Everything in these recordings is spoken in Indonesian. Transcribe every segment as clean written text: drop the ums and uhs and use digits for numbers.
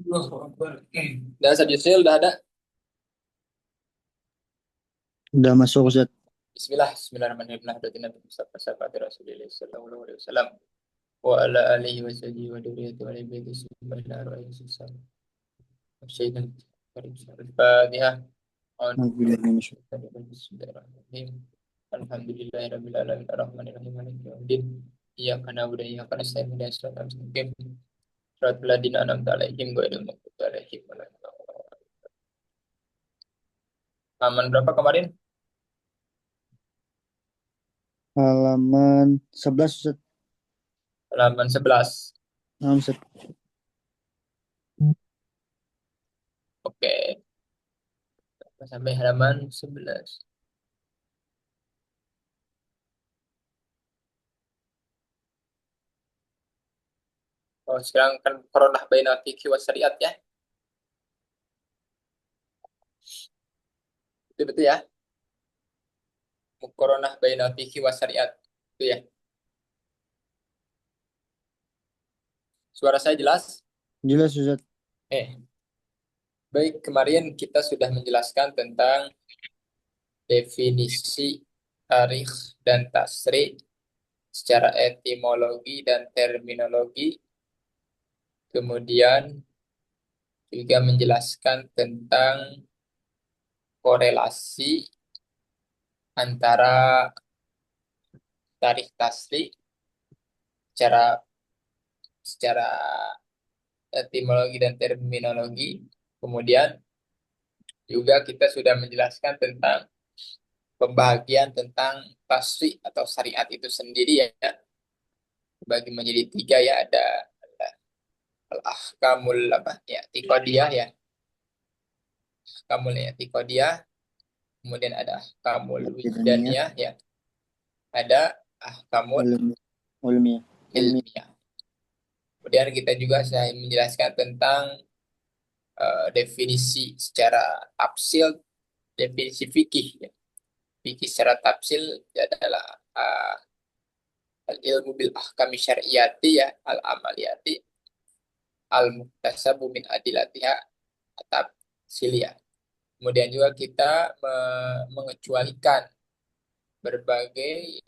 Udah Yusril, udah ada. Udah masuk Ustaz. Bismillah, Bismillahirrahmanirrahim. Nabi Mustafa sahabat Rasulullah sallallahu alaihi wasallam wa ala alihi wa sahbihi wa dzurriyyati wa ali baiti subhanallah wa syaitan Al-Fatihah. Alhamdulillah, masuk. Bismillahirrahmanirrahim. Alhamdulillahirabbil alamin arrahmanirrahim maliki yaumiddin. Iyyaka na'budu wa iyyaka nasta'in ihdinas siratal mustaqim. Siratal ladzina an'amta 'alaihim ghairil maghdubi 'alaihim waladdallin. Aman berapa kemarin? Halaman 11 Ustaz. Halaman 11. Halaman Ustaz. Oke, sampai halaman 11. Oh, sekarang kan Koronah Bainal Fiqhi wa Syariat ya. Itu betul ya. Koronah Bainal Fiqhi wa Syariat. Itu ya. Suara saya jelas? Jelas Ustaz. Baik, kemarin kita sudah menjelaskan tentang definisi tarikh dan tasri secara etimologi dan terminologi. Kemudian juga menjelaskan tentang korelasi antara tarikh tasri secara secara etimologi dan terminologi. Kemudian juga kita sudah menjelaskan tentang pembagian tentang tasri atau syariat itu sendiri ya. Bagi menjadi tiga ya, ada al-ahkamul apa ya, tikodiyah ya, ahkamul ya tikodiyah, kemudian ada ahkamul Bedanya wijdaniyah ya, ada ahkamul ulum ulmiah. Ilmiah. ilmiah. Kemudian kita juga saya menjelaskan tentang definisi secara tafsil, definisi fikih ya. Fikih secara tafsil adalah al-ilmu bil ahkami syariati ya, al-amaliyati, al-muktasabu min adilatiha, tafsiliyah. Kemudian juga kita mengecualikan berbagai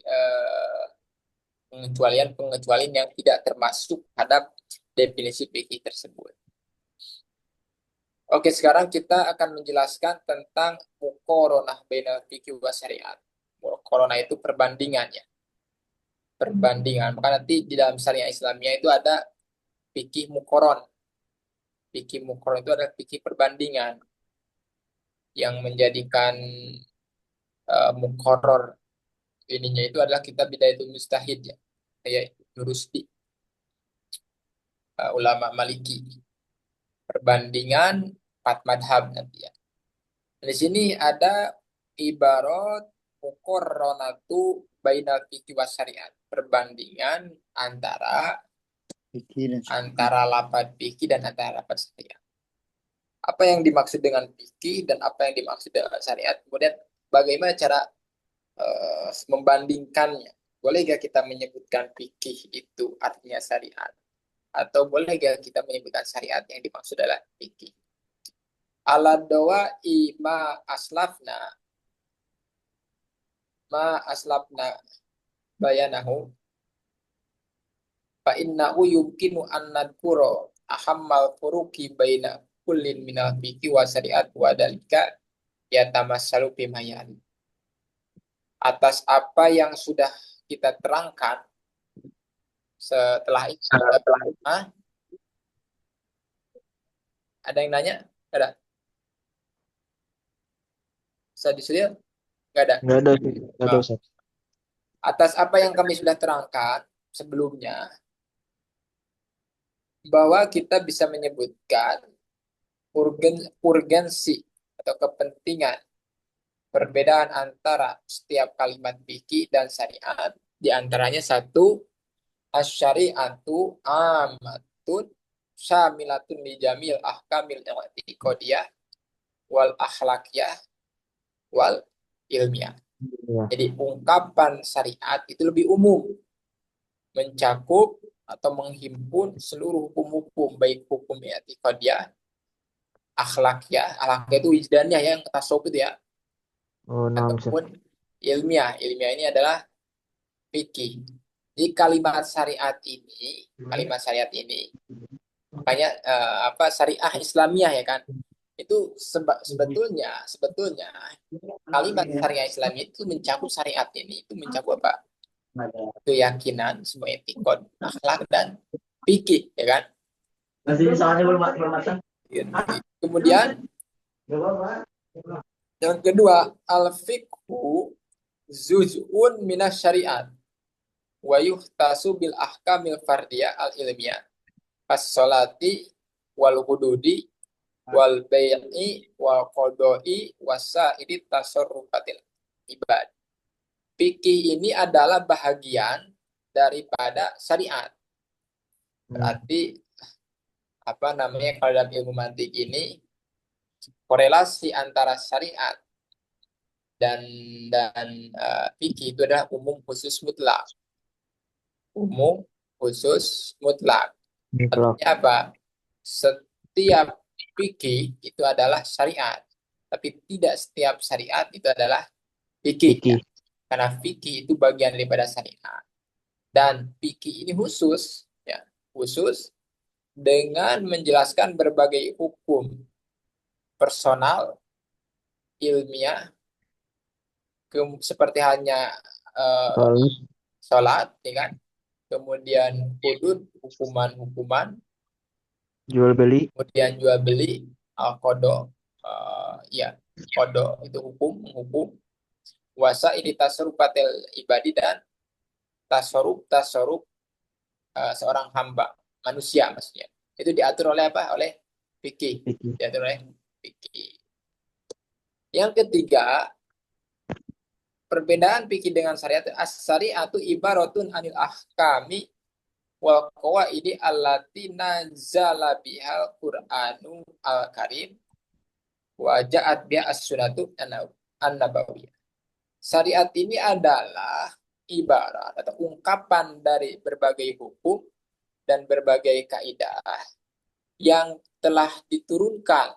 pengecualian-pengecualian yang tidak termasuk terhadap definisi fikih tersebut. Oke, sekarang kita akan menjelaskan tentang muqaranah bainal fikih wa syariat. Muqaranah itu perbandingannya, perbandingan. Maka nanti di dalam syariah Islamiyah itu ada fikih muqaran. Fikih muqaran itu adalah fikih perbandingan yang menjadikan muqarrar ininya itu adalah kitab Bidayatul Mustahid ya. Kayak Ibnu Rusdi, ulama Maliki. Perbandingan empat madhab nanti ya. Di sini ada ibarat muqarranatu bainal fiqhi was syariat. Perbandingan antara Fikih dan syariah. antara lafaz fikih dan antara lafaz syariat. Apa yang dimaksud dengan fikih dan apa yang dimaksud dengan syariat? Kemudian bagaimana cara membandingkannya? Boleh gak kita menyebutkan fikih itu artinya syariat? Atau boleh gak kita menyebutkan syariat yang dimaksud adalah fikih? Ala doa ima aslafna ma aslafna bayanahu fa innahu yumkinu an nadkuro ahammal furuki baina kullin minal fikih wa syariat wa dalika yatamassalu bimayani. Atas apa yang sudah kita terangkan setelah itu, ah, ada yang nanya? Ada? Saya disuruh? Nggak ada. Enggak ada, Ustaz. Enggak ada Nah, Ustaz. atas apa yang kami sudah terangkan sebelumnya, bahwa kita bisa menyebutkan urgensi atau kepentingan perbedaan antara setiap kalimat fikih dan syariat. Di antaranya satu, asyariatu amatun syamilatun li jamil ahkamil i'tiqadiyah wal akhlakiyah wal ilmiah. Iya. Jadi ungkapan syariat itu lebih umum, mencakup atau menghimpun seluruh hukum-hukum, baik hukum i'tiqadiyah, akhlak itu wijdannya yang tasawuf itu ya, Oh, naam, Ustaz. ataupun ilmiah. Ilmiah ini adalah fikih. Jadi kalimat syariat ini, makanya apa syariah Islamiyah ya kan? Itu sebetulnya kalimat syariah Islamiyah itu mencakup syariat ini, itu mencakup apa? Keyakinan, semua etikot, akhlak dan fikih, ya kan? Masih soalnya belum matang. Kemudian yang kedua, al-fiqhu juz'un minas syariat wa yuhtasu bil ahkamil fardiyah al-ilmiyah pas salati wal hududi wal bai'i wal qodoi wasairi tasarrufatil ibad. Fikih ini adalah bahagian daripada syariat. Berarti apa namanya kalau dalam ilmu mantik ini korelasi antara syariat dan fikih itu adalah umum khusus mutlak. Umum khusus mutlak. Artinya apa? Setiap fikih itu adalah syariat, tapi tidak setiap syariat itu adalah fikih. Ya. Karena fikih itu bagian daripada syariat. Dan fikih ini khusus, ya, khusus dengan menjelaskan berbagai hukum personal, ilmiah, seperti hanya sholat, ya kan? Kemudian hudud, hukuman-hukuman, jual beli, kemudian jual beli, kodo, ya, kodo itu hukum, wasa ini tasarrufatil ibadi dan tasarruf seorang hamba, manusia maksudnya. Itu diatur oleh apa? Oleh fikih. Diatur oleh fikih. Yang ketiga, perbedaan fikih dengan syariat, as-syariatu ibaratun anil ahkami wal qawaidi allati nazala bihal Qur'anu al-Karim wa ja'at biha as-sunnatu an-nabawiyah. Syariat ini adalah ibarat atau ungkapan dari berbagai hukum dan berbagai kaidah yang telah diturunkan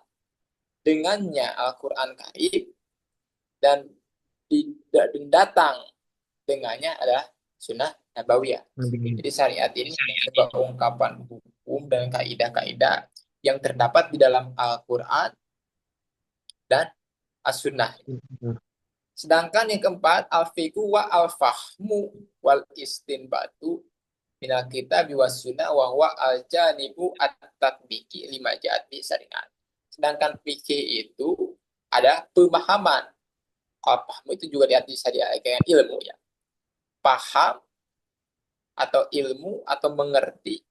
dengannya Al-Quran Karim dan datang dengannya adalah sunnah nabawiyah. Jadi syariat ini sebuah ungkapan hukum dan kaidah-kaidah yang terdapat di dalam Al-Quran dan As-Sunnah. Sedangkan yang keempat, al-fiqhu wa al-fahmu wal istinbatu minal kitab wa sunnah wa huwa al-janibu at-tatbiki lima jati syariat. Sedangkan fikih itu ada pemahaman. Kalau paham itu juga diarti syariat dengan ilmu ya. Paham atau ilmu atau mengerti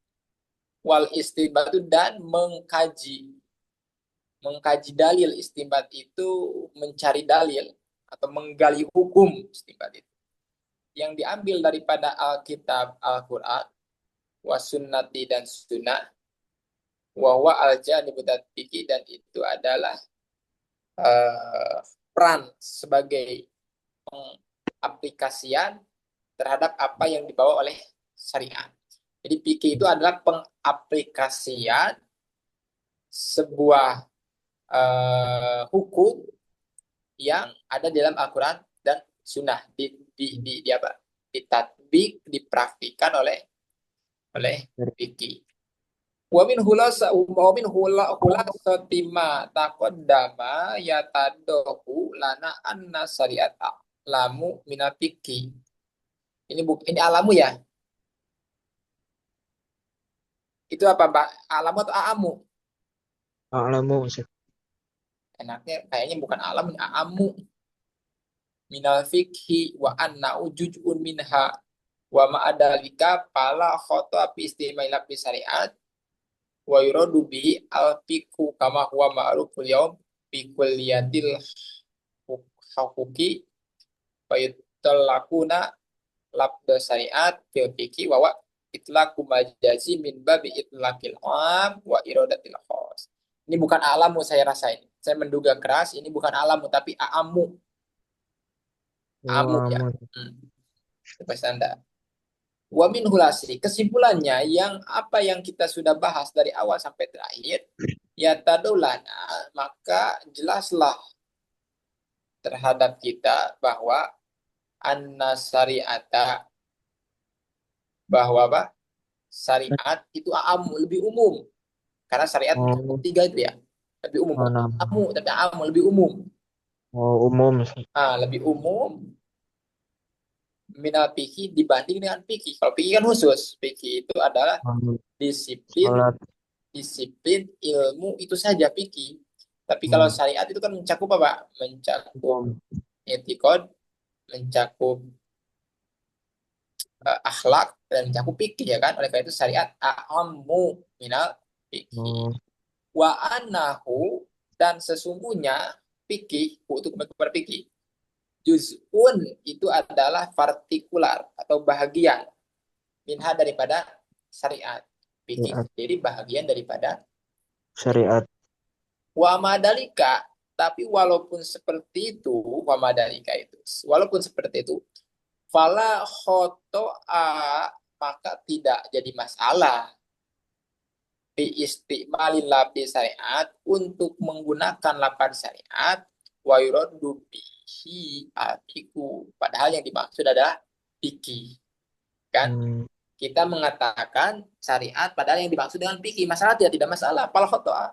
wal istinbatu dan mengkaji. Mengkaji dalil, istinbat itu mencari dalil atau menggali hukum, istinbat itu yang diambil daripada Alkitab, Al-Quran, wasunnati dan sunnah, wahwa al-janibut tatbiki, dan itu adalah peran sebagai pengaplikasian terhadap apa yang dibawa oleh syariat. Jadi fikih itu adalah pengaplikasian sebuah hukum yang ada dalam Al-Quran dan Sunnah ditatbik, dipraktikan oleh fikih. Wa min hulasati ma taqaddama yatadahu lana anna syariata lamu minafiki. Ini alamu ya? Itu apa, Mbak? Alamu atau aamu? alamu, Ustaz. Enaknya kayaknya bukan alam, aamu. Minal fikhi wa anna ujujun minha wa ma'adalika pala khoto api istimewa ilapi syariat wa yuradu bihi al fikhu kama huwa ma'ruful yaum fi kulliyatil hukuki wa yutalakuna labda syariat fil fikhi wa itlaku majazi min babi itlakil am wa iradatil khos. Ini bukan alamu, saya rasa ini. Saya menduga keras ini bukan alamu tapi aamu. Amu ya. Coba Anda. Wa min hulasi. Kesimpulannya yang apa yang kita sudah bahas dari awal sampai terakhir, ya tadulana, maka jelaslah terhadap kita bahwa anna syariata, bahwa apa? Syariat itu amu, lebih umum. Karena syariat mencakup Oh, tiga itu ya. Lebih umum, oh, bukan enam. amu, tapi amu, lebih umum. Oh, umum, Ustaz. Lebih umum minal fikih dibanding dengan fikih. Kalau fikih kan khusus. Fikih itu adalah Oh, disiplin sholat. disiplin ilmu itu saja fikih. Tapi kalau Hmm, syariat itu kan mencakup apa? Mencakup umum. etikod, mencakup akhlak dan mencakup fikih ya kan. Oleh karena itu syariat a'ammu minal fikih. Oh, Wa anahu, dan sesungguhnya fikih itu kepada fikih. Juz'un itu adalah partikular atau bahagian minha daripada syariat. Fikih syariat. jadi bahagian daripada Syariat. wa madalika, tapi walaupun seperti itu, wa madalika itu, walaupun seperti itu, fala khoto'a, maka tidak jadi masalah fi istimalil labdi syariat, untuk menggunakan lapan syariat, wa yuraddu bihi atiku, padahal yang dimaksud adalah fikih kan. Hmm, Kita mengatakan syariat padahal yang dimaksud dengan fikih, masalah tidak masalah fal khoto'a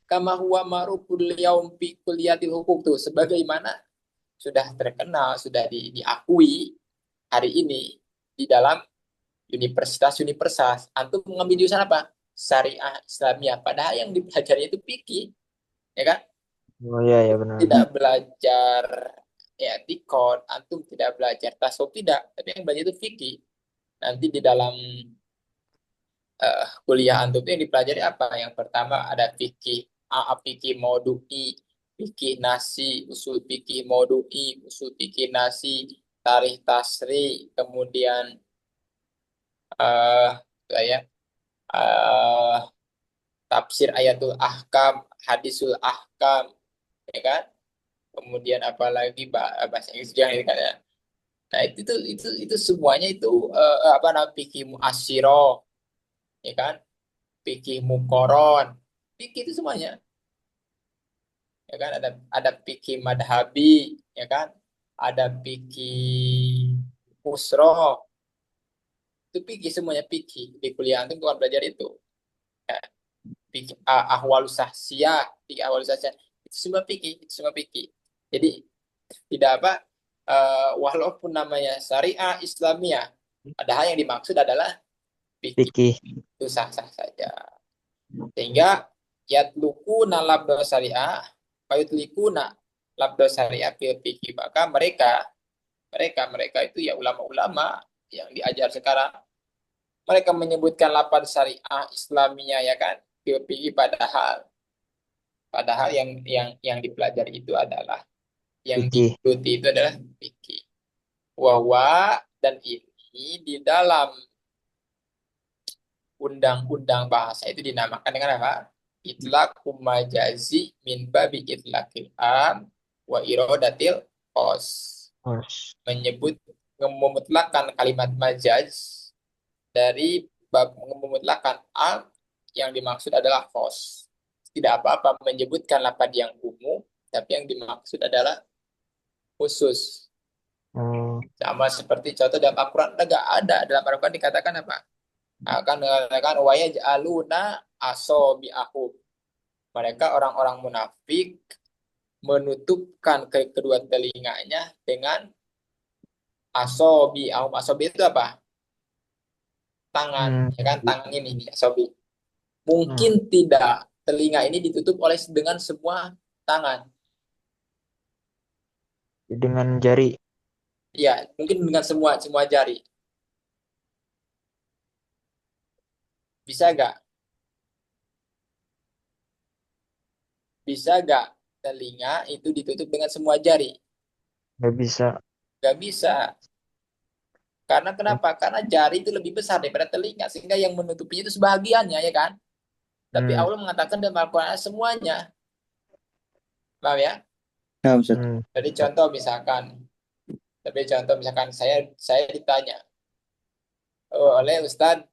kama huwa ma'ruful yaum fi kulliyatil hukum, tuh sebagaimana sudah terkenal, sudah diakui hari ini di dalam universitas-universitas. Antum mengambil jurusan apa? Syariah Islamiyah. Padahal yang dipelajari itu fikih, ya kan? oh iya, ya benar. Tidak belajar ya tikon, antum tidak belajar tasawuf, tidak, tapi yang belajar itu fikih. Nanti di dalam kuliah antum itu yang dipelajari apa? Yang pertama ada fikih fikih maudu'i, fikih nasi, usul fikih maudu'i, usul fikih nasi, tarikh tasri, kemudian eh saya eh tafsir ayatul ahkam, hadisul ahkam, ya kan? Kemudian apalagi bahasa Inggris yang ini kan ya. Nah, itu semuanya itu apa namanya, fikih muasyiro, ya kan? Fikih mukoron, fikih itu semuanya, ya kan? Ada fikih madhabi, ya kan? Ada fikih usro, itu fikih semuanya, fikih di kuliah itu bukan belajar itu. Ya, fikih ahwalus sahsiyah, fikih ahwalus sahsiyah, itu semua fikih, itu semua fikih. Jadi tidak apa, walaupun namanya syariah Islamiyah, padahal yang dimaksud adalah fikih, Fikih. itu sah-sah saja. Sehingga yatlukuna labda syariah, fayutlikuna labda syariah fil fikih, maka mereka itu ya ulama-ulama yang diajar sekarang, mereka menyebutkan lapan syariah Islamiyah ya kan fil fikih, padahal padahal yang dipelajari itu adalah, yang Fikih. diikuti itu adalah fikih. Wawa, dan ini di dalam undang-undang bahasa itu dinamakan dengan apa? Itlaqu majazi min babi itlaqil am wa iradatil khos. Os. Menyebut, memutlakan kalimat majaz dari bab memutlakan am, yang dimaksud adalah khos. Tidak apa-apa menyebutkan lapad yang umum, tapi yang dimaksud adalah khusus. Oh, Sama seperti contoh dalam Al-Quran, enggak ada dalam Al-Quran dikatakan apa? Akan mengatakan waya jaluna asobiahum, mereka orang-orang munafik menutupkan kedua telinganya dengan asobiahum. Asobi itu apa? Tangan, hmm. ya kan? Tangan ini asobi. Nah, Mungkin tidak telinga ini ditutup oleh dengan semua tangan. dengan jari. Ya, mungkin dengan semua semua jari. Bisa gak? Bisa gak telinga itu ditutup dengan semua jari? Nggak bisa. Gak bisa. Karena kenapa? Karena jari itu lebih besar daripada telinga, sehingga yang menutupinya itu sebahagiannya, ya kan? Tapi Hmm. Allah mengatakan dalam Al-Quran semuanya. Paham ya? Ya, Ustaz. Hmm. Jadi contoh misalkan, tapi contoh misalkan saya ditanya, oleh Ustadz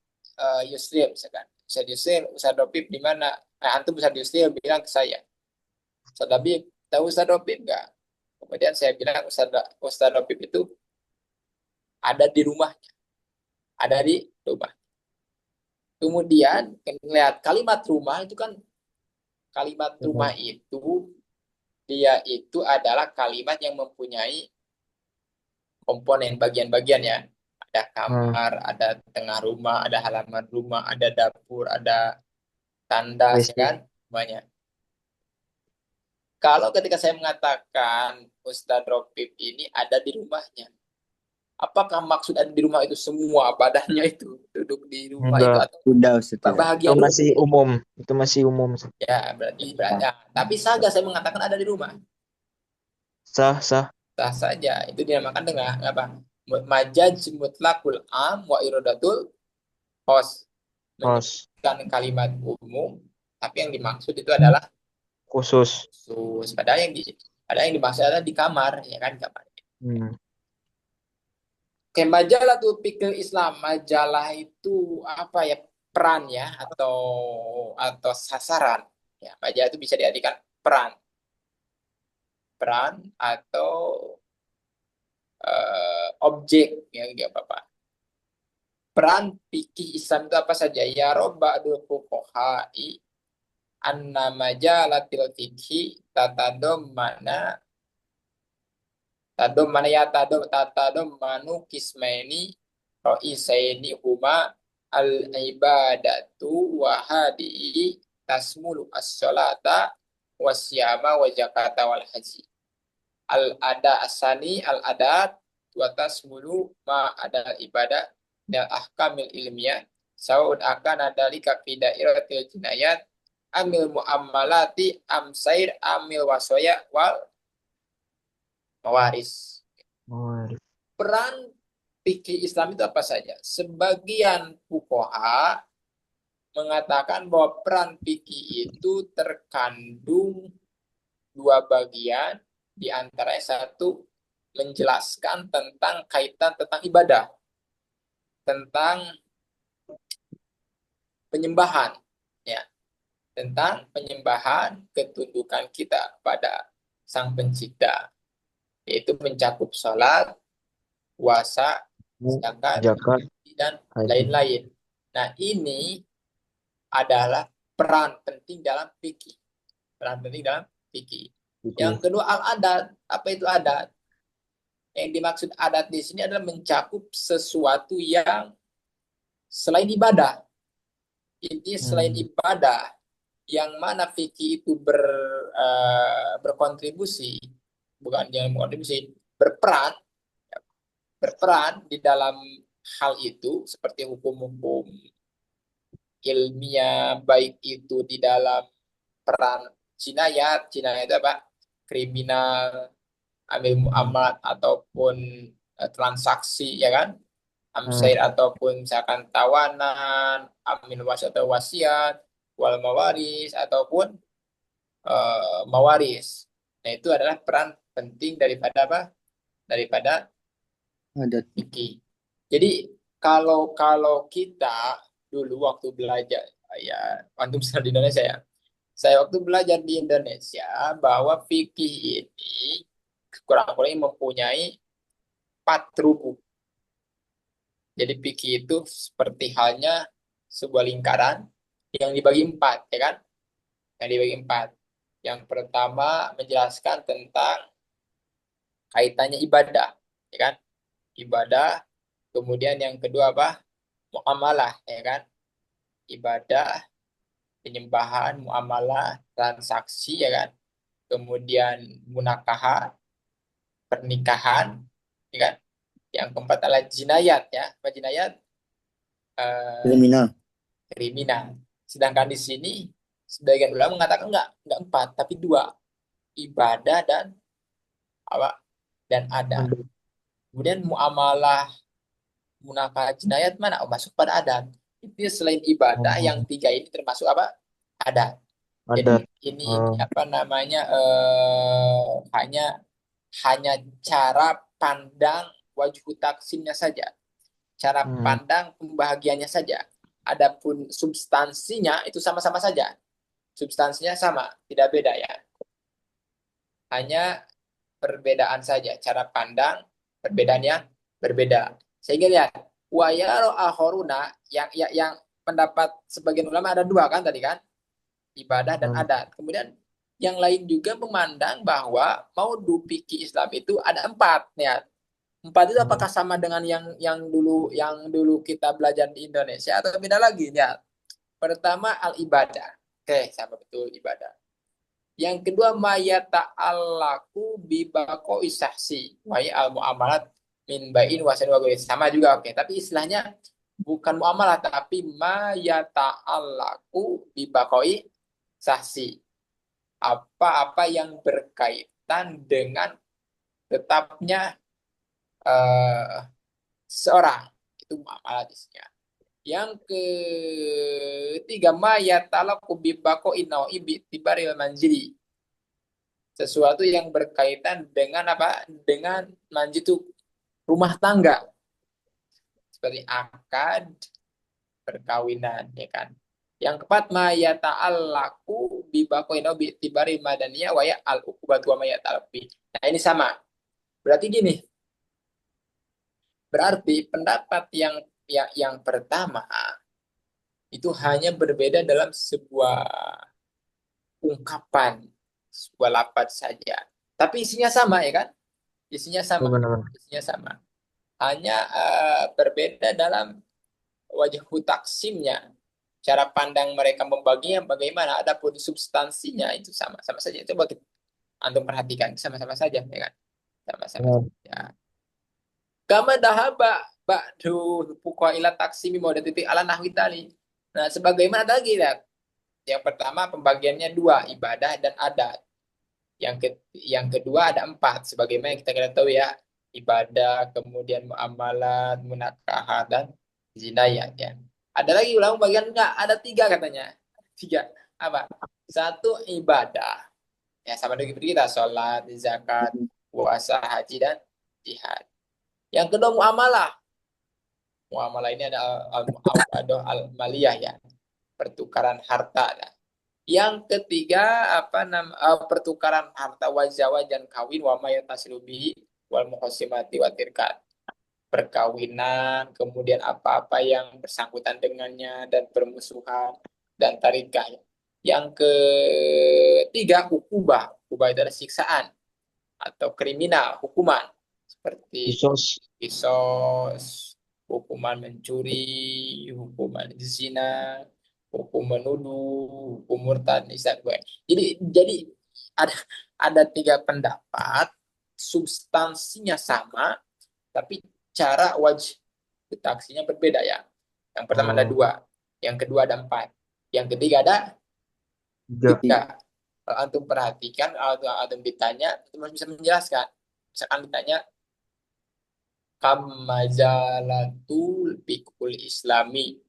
Yusril misalkan. Ustadz Yusril, Ustadz Dopip di mana? Nah, antum Ustadz Yusril bilang ke saya, Ustadz Dopip, tahu Ustadz Dopip nggak? Kemudian saya bilang Ustadz Dopip itu ada di rumah, ada di rumah. Kemudian lihat kalimat rumah itu kan kalimat rumah Hmm. itu dia itu adalah kalimat yang mempunyai komponen bagian-bagian ya. Ada Hmm. kamar, ada tengah rumah, ada halaman rumah, ada dapur, ada tandas ya WC. kan semuanya. Kalau ketika saya mengatakan Ustadz Ropip ini ada di rumahnya, apakah maksud ada di rumah itu semua badannya itu duduk di rumah itu Enggak. atau Sudah Ustaz ya. Itu bahagian rumah? masih umum. Itu masih umum. Ya berarti ya. Tapi saja saya mengatakan ada di rumah. Sah, sah. Sah saja. Itu dinamakan dengan apa? Majaz mutlakul am wa iradatul khos. Kos. Menyebutkan kalimat umum, tapi yang dimaksud itu adalah Khusus. khusus. Padahal yang dimaksud adalah di kamar, ya kan kamar. Hmm. Oke, majalah tuh pikir Islam. Majalah itu apa ya? Peran ya atau sasaran. Ya, majalah itu bisa diartikan peran, peran atau objek ya, gitu apa-apa. Peran fikih Islam itu apa saja? Ya robba'dul fuqaha'i anna majalatil fikhi tatadammana tatadammanu kismaini ro'isaini huma al ibadatu wa hadihi tasmulu as-salata wasyama wa zakata wal haji. Al ada asani al adat wa tasmulu ma ada ibadah dan ahkamil ilmiah saud akan adalika fi dairatil jinayat amil muammalati amsair amil wasoya wal mawaris. Oh, Peran fikih Islam itu apa saja? Sebagian fuqaha mengatakan bahwa peran fikih itu terkandung dua bagian, di antaranya satu menjelaskan tentang kaitan tentang ibadah, tentang penyembahan, ya, tentang penyembahan ketundukan kita pada Sang Pencipta, yaitu mencakup sholat, puasa, zakat, zakat, dan haji. lain-lain. Nah, ini adalah peran penting dalam fikih. Peran penting dalam fikih. Yang Oke. kedua, al-adat. Apa itu adat? Yang dimaksud adat di sini adalah mencakup sesuatu yang selain ibadah. Ini selain Hmm. ibadah, yang mana fikih itu berkontribusi, bukan yang berkontribusi, berperan, berperan di dalam hal itu, seperti hukum-hukum ilmiah, baik itu di dalam peran jinayat, jinayat itu apa? Kriminal, amil Hmm. muamalat ataupun transaksi, ya kan? Hmm. Amsair ataupun misalkan tawanan, amin was atau wasiat, wal mawaris ataupun mawaris. Nah, itu adalah peran penting daripada apa? Daripada Adat. fikih. Jadi kalau kalau kita dulu waktu belajar ya, antum di Indonesia ya. Saya waktu belajar di Indonesia bahwa fikih ini kurang-kurangnya mempunyai 4 ruku. Jadi fikih itu seperti halnya sebuah lingkaran yang dibagi 4, ya kan? Yang dibagi 4. Yang pertama menjelaskan tentang kaitannya ibadah, ya kan? Ibadah. Kemudian yang kedua apa? Muamalah, ya kan? Ibadah, penyembahan, muamalah, transaksi, ya kan? Kemudian munakahat, pernikahan, ya kan? Yang keempat adalah jinayat, ya. Apa jinayat? Eh, Kriminal. kriminal. Sedangkan di sini sebagian ulama mengatakan enggak 4, tapi 2, ibadah dan apa? Dan adat. Ada. Kemudian muamalah munakahat jinayat mana? Oh, masuk pada adat. Itu selain ibadah yang Oh, 3 ini termasuk apa? Adat. adat. Jadi ini Oh, apa namanya hanya hanya cara pandang wajhu taksimnya saja. cara Hmm. pandang pembahagiannya saja. Adapun substansinya itu sama-sama saja. Substansinya sama, tidak beda ya. Hanya perbedaan saja. Cara pandang perbedaannya berbeda. Sehingga lihat, wayaro ahoruna yang pendapat sebagian ulama ada dua kan tadi kan, ibadah dan Hmm. adat. Kemudian yang lain juga memandang bahwa maudhu fikih Islam itu ada empat ya. Empat itu Hmm. apakah sama dengan yang dulu kita belajar di Indonesia atau beda lagi ya? Pertama al ibadah. Oke, sama betul ibadah. Yang kedua mayata'allaku bibako isahsi. Waya al muamalat min bain wasan wa ghairi. Sama juga oke. Tapi istilahnya bukan muamalah tapi mayata'allaku bibakoi sahsi. Apa-apa yang berkaitan dengan tetapnya eh, seorang. Itu muamalah isinya. Yang ketiga mayata'allaku bibako inau ibi tibaril manjili, sesuatu yang berkaitan dengan apa? Dengan manji itu rumah tangga seperti akad, perkawinan, ya kan? Yang keempat ma yata'allaku bi baqaina bi tibari madaniyah wa ya al uqubatu wa ma yata'allaqu. Nah, ini sama. Berarti gini, berarti pendapat yang pertama itu hanya berbeda dalam sebuah ungkapan, sebuah lafaz saja. Tapi isinya sama ya kan? Isinya Oh, sama. benar-benar. Isinya sama. Hanya berbeda dalam wajah taksimnya, cara pandang mereka membaginya bagaimana. Adapun substansinya itu sama sama saja. Itu bagi antum perhatikan sama-sama saja ya kan, sama-sama Benar. saja. Kama dahaba ba'du fuqa ila taksimi mau titik ala nahwi tali. Nah, sebagaimana tadi lihat, yang pertama pembagiannya dua, ibadah dan adat. Yang kedua ada empat, sebagaimana kita tahu ya, ibadah, kemudian muamalat, munakahat, dan jinayat ya. Ada lagi ulama bagian enggak, ada tiga katanya. Tiga. Apa? Satu ibadah. Ya sama dengan kita, sholat, zakat, puasa, haji, dan jihad. Yang kedua muamalah. Muamalah ini ada al-maliyah ya, pertukaran harta. Ya. Yang ketiga pertukaran harta wajah dan kawin wa ma yatasilu bihi wal muqassimati wa tirkat. Perkawinan, kemudian apa-apa yang bersangkutan dengannya dan permusuhan dan tarikah. Yang ketiga ukubah. Ukubah itu adalah siksaan atau kriminal, hukuman seperti Kisos. kisos, hukuman mencuri, hukuman zina, hukum menuduh, hukum murtad, gue. Jadi ada ada tiga pendapat, substansinya sama, tapi cara wajib taksinya berbeda ya. Yang pertama ada Oh, dua, yang kedua ada empat, yang ketiga ada tiga. tiga. Kalau antum perhatikan, kalau antum ditanya, antum harus bisa menjelaskan. Misalkan ditanya, kam majalatul fikul islami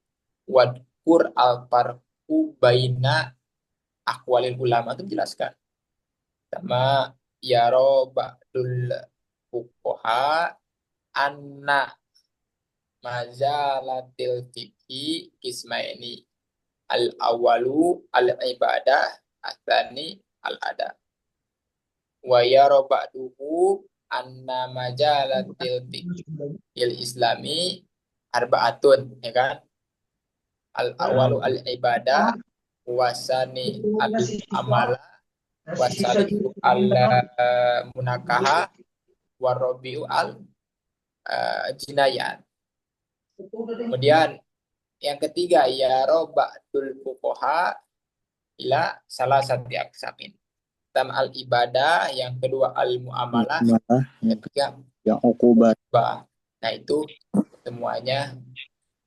wadkur al farku baina akwalil ulama, itu jelaskan. Sama yaro ba'dul fuqaha anna majalatil fikih kismaini al awalu al ibadah asani al ada wa yaro ba'duhu anna majalatil fikih islami arbaatun, ya kan? Al awalu Hmm. al ibadah, wasani al amala, wasalisu al munakaha, warobiu al jinayat. Kemudian yang ketiga ya roba'dul fuqaha ila salah satu aksamin. Pertama al ibadah, yang kedua al muamalah, malah yang ketiga yang ukubat. bah. Nah itu semuanya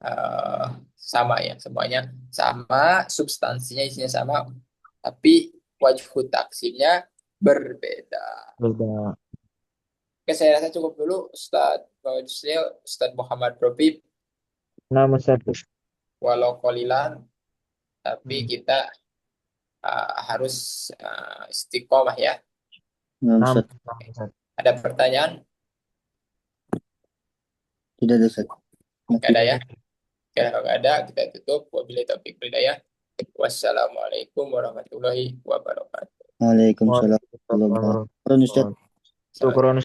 eh, sama ya, semuanya sama, substansinya isinya sama, tapi wajah taksimnya berbeda. Beda. Oke, saya rasa cukup dulu Ustadz Yusril, Ustadz Muhammad Robib, Nama satu. walau kolilan, tapi Hmm. kita harus istiqomah ya. Nah, Enam. Ustaz, Ada pertanyaan? tidak ada Ustaz. Nggak ada ya? Oke, kalau nggak ada, kita tutup. Wabillahi taufiq wal hidayah. Wassalamualaikum warahmatullahi wabarakatuh. Waalaikumsalam warahmatullahi Waalaikumsalam wabarakatuh. warahmatullahi Ustaz. wabarakatuh. Syukuran